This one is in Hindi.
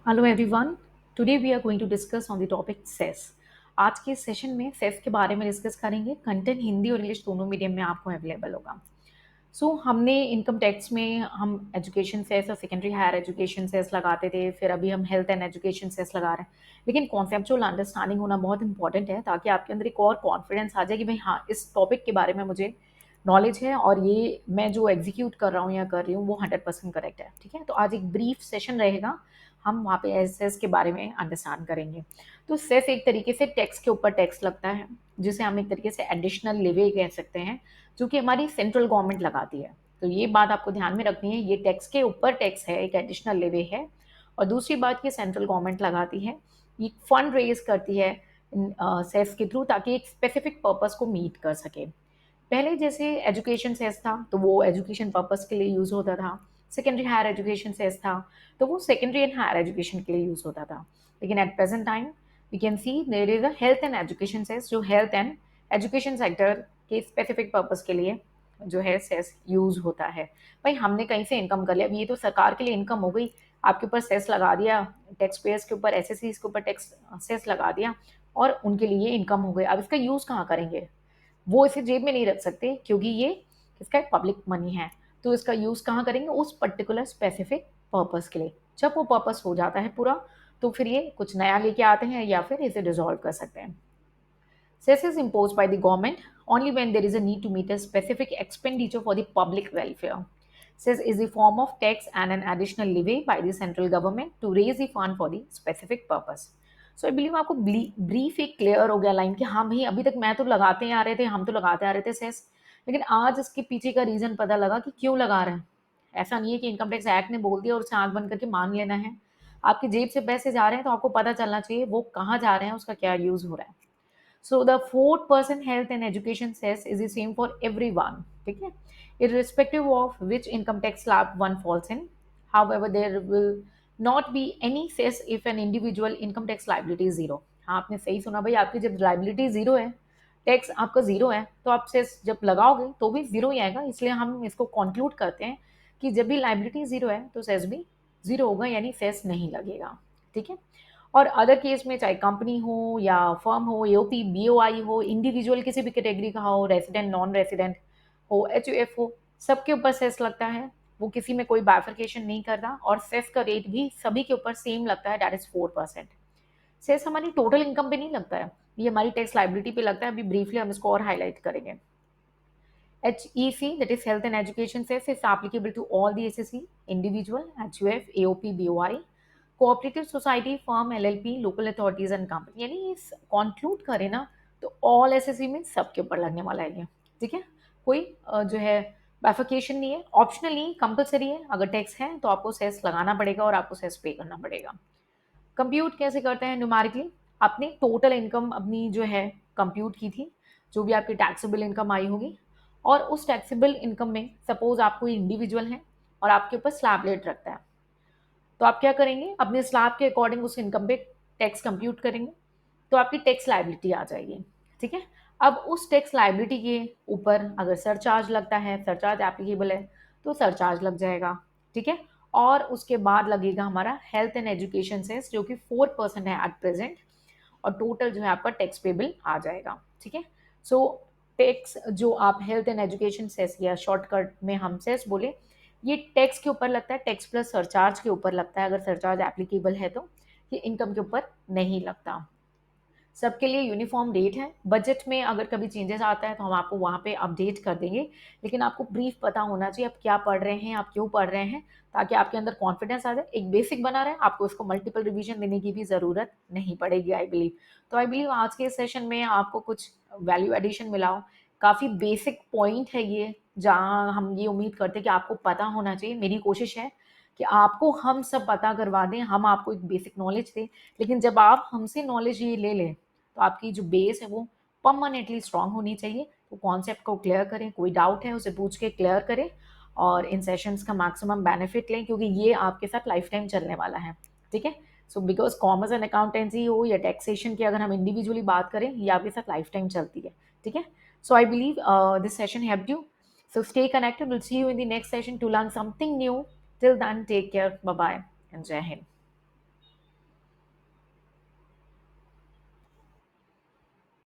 Hello everyone. Today we are going to discuss on the topic cess. आज के सेशन में सेस के बारे में डिस्कस करेंगे। कंटेंट हिंदी और इंग्लिश दोनों मीडियम में आपको अवेलेबल होगा। हमने इनकम टैक्स में हम एजुकेशन सेस और सेकेंडरी हायर एजुकेशन सेस लगाते थे, फिर अभी हम हेल्थ एंड एजुकेशन सेस लगा रहे हैं। लेकिन कॉन्सेप्चुअल अंडरस्टैंडिंग होना बहुत इंपॉर्टेंट है ताकि आपके अंदर एक और कॉन्फिडेंस आ जाए कि भाई हाँ, इस टॉपिक के बारे में मुझे नॉलेज है और ये मैं जो एग्जीक्यूट कर रहा हूँ या कर रही हूँ वो 100% करेक्ट है। ठीक है, तो आज एक ब्रीफ सेशन रहेगा। हम वहाँ पे एसेस के बारे में अंडरस्टैंड करेंगे। तो सेस एक तरीके से टैक्स के ऊपर टैक्स लगता है, जिसे हम एक तरीके से एडिशनल लेवी कह सकते हैं, जो कि हमारी सेंट्रल गवर्नमेंट लगाती है। तो ये बात आपको ध्यान में रखनी है, ये टैक्स के ऊपर टैक्स है, एक एडिशनल लेवी है। और दूसरी बात, ये सेंट्रल गवर्नमेंट लगाती है, ये फंड रेज करती है सेस के थ्रू, ताकि एक स्पेसिफिक पर्पस को मीट कर सके। पहले जैसे एजुकेशन सेस था तो वो एजुकेशन पर्पस के लिए यूज़ होता था। सेकेंडरी हायर एजुकेशन सेस था तो वो सेकेंडरी एंड हायर एजुकेशन के लिए यूज़ होता था। लेकिन at present time we can see there is a health and education cess, जो हेल्थ एंड एजुकेशन सेक्टर के स्पेसिफिक पर्पस के लिए जो है सेस यूज़ होता है। भाई हमने कहीं से इनकम कर लिया, अब ये तो सरकार के लिए इनकम हो गई, आपके ऊपर सेस लगा दिया, टैक्स पेयर्स के ऊपर एसएससीज के ऊपर टैक्स सेस लगा दिया और उनके लिए इनकम हो गई। अब इसका यूज़ कहाँ करेंगे? वो इसे जेब में नहीं रख सकते क्योंकि ये इसका पब्लिक मनी है। तो इसका यूज़ कहाँ करेंगे? उस पर्टिकुलर स्पेसिफिक पर्पस के लिए। जब वो पर्पस हो जाता है पूरा, तो फिर ये कुछ नया लेके आते हैं या फिर इसे डिसॉल्व कर सकते हैं। Cess is imposed by the government only when there is a need to meet a specific expenditure for the public welfare. Cess is a form of tax and an additional levy by the central government to raise the fund for the specific purpose. So I believe आपको ब्रीफ एक क्लियर हो गया लाइन कि हाँ भाई, अभी तक मैं तो लगाते आ रहे थे, हम तो लगाते आ रहे थे सेस, लेकिन आज इसके पीछे का रीज़न पता लगा कि क्यों लगा रहे हैं। ऐसा नहीं है कि इनकम टैक्स एक्ट ने बोल दिया और उसे आंख बंद करके मान लेना है। आपकी जेब से पैसे जा रहे हैं तो आपको पता चलना चाहिए वो कहाँ जा रहे हैं, उसका क्या यूज़ हो रहा है। So the fourth person health and education cess is the same for everyone. ठीक है, irrespective of which income tax slab one falls in. However, there will not be any cess if an individual income tax liability is zero. हाँ, आपने सही सुना भाई, आपकी जब लाइबिलिटी जीरो है, टैक्स आपका जीरो है, तो आप सेस जब लगाओगे तो भी जीरो ही आएगा। इसलिए हम इसको कंक्लूड करते हैं कि जब भी लाइबिलिटी जीरो है तो सेस भी जीरो होगा, यानी सेस नहीं लगेगा। ठीक है, और अदर केस में चाहे कंपनी हो या फर्म हो, एओपी, बीओआई हो, इंडिविजुअल किसी भी कैटेगरी का हो, रेसिडेंट, नॉन रेसिडेंट हो, एचयूएफ हो, सबके ऊपर सेस लगता है। वो किसी में कोई बाइफरकेशन नहीं करता और सेस का रेट भी सभी के ऊपर सेम लगता है, दैट इज 4%। सेस हमारी टोटल इनकम पे नहीं लगता है, ये हमारी टैक्स लाइबिलिटी पे लगता है। अभी ब्रीफली हम इसको और हाईलाइट करेंगे। HEC, that is Health and Education Cess, is applicable to all the SSE, individual, HUF, AOP, BOI, cooperative society, firm, LLP, local authorities and company. यानी इस कॉन्क्लूड करें ना तो ऑल एसएससी में सबके ऊपर लगने वाला है ये। ठीक है, कोई जो है बाइफिकेशन नहीं है, ऑप्शनल नहीं, कंपलसरी है। अगर टैक्स है तो आपको सेस लगाना पड़ेगा और आपको सेस पे करना पड़ेगा। कंप्यूट कैसे करते हैं न्यूमेरिकली? आपने टोटल इनकम अपनी जो है कंप्यूट की थी, जो भी आपकी टैक्सेबल इनकम आई होगी, और उस टैक्सेबल इनकम में सपोज आप कोई इंडिविजुअल हैं और आपके ऊपर स्लैब रेट रखता है, तो आप क्या करेंगे? अपने स्लैब के अकॉर्डिंग उस इनकम पे टैक्स कंप्यूट करेंगे, तो आपकी टैक्स लायबिलिटी आ जाएगी। ठीक है, अब उस टैक्स लायबिलिटी के ऊपर अगर सरचार्ज लगता है, सरचार्ज एप्लीकेबल है, तो सरचार्ज लग जाएगा। ठीक है, और उसके बाद लगेगा हमारा हेल्थ एंड एजुकेशन सेस, जो कि 4% है एट प्रेजेंट, और टोटल जो है आपका टैक्स पेबल आ जाएगा। ठीक है, सो टैक्स जो आप हेल्थ एंड एजुकेशन सेस या शॉर्टकट में हम सेस बोले, ये टैक्स के ऊपर लगता है, टैक्स प्लस सरचार्ज के ऊपर लगता है। अगर सरचार्ज एप्लीकेबल है तो ये इनकम के ऊपर नहीं लगता। सबके लिए यूनिफॉर्म रेट है। बजट में अगर कभी चेंजेस आता है तो हम आपको वहाँ पे अपडेट कर देंगे, लेकिन आपको ब्रीफ पता होना चाहिए आप क्या पढ़ रहे हैं, आप क्यों पढ़ रहे हैं, ताकि आपके अंदर कॉन्फिडेंस आ जाए। एक बेसिक बना रहे, आपको इसको मल्टीपल रिवीजन देने की भी ज़रूरत नहीं पड़ेगी, आई बिलीव। तो आई बिलीव आज के सेशन में आपको कुछ वैल्यू एडिशन मिला हो। काफ़ी बेसिक पॉइंट है ये, जहाँ हम ये उम्मीद करते हैं कि आपको पता होना चाहिए। मेरी कोशिश है कि आपको हम सब पता करवा दें, हम आपको एक बेसिक नॉलेज दें, लेकिन जब आप हमसे नॉलेज ये ले लें तो आपकी जो बेस है वो परमानेंटली स्ट्रांग होनी चाहिए। तो कॉन्सेप्ट को क्लियर करें, कोई डाउट है उसे पूछ के क्लियर करें, और इन सेशंस का मैक्सिमम बेनिफिट लें, क्योंकि ये आपके साथ लाइफ टाइम चलने वाला है। ठीक है, so because commerce and accountancy हो या टैक्सेशन की अगर हम इंडिविजुअली बात करें, ये आपके साथ लाइफ टाइम चलती है। ठीक है, so I believe this session help you. So stay connected. We'll see you in the next session to learn something new. Till then, take care. Bye bye and Jai Hind.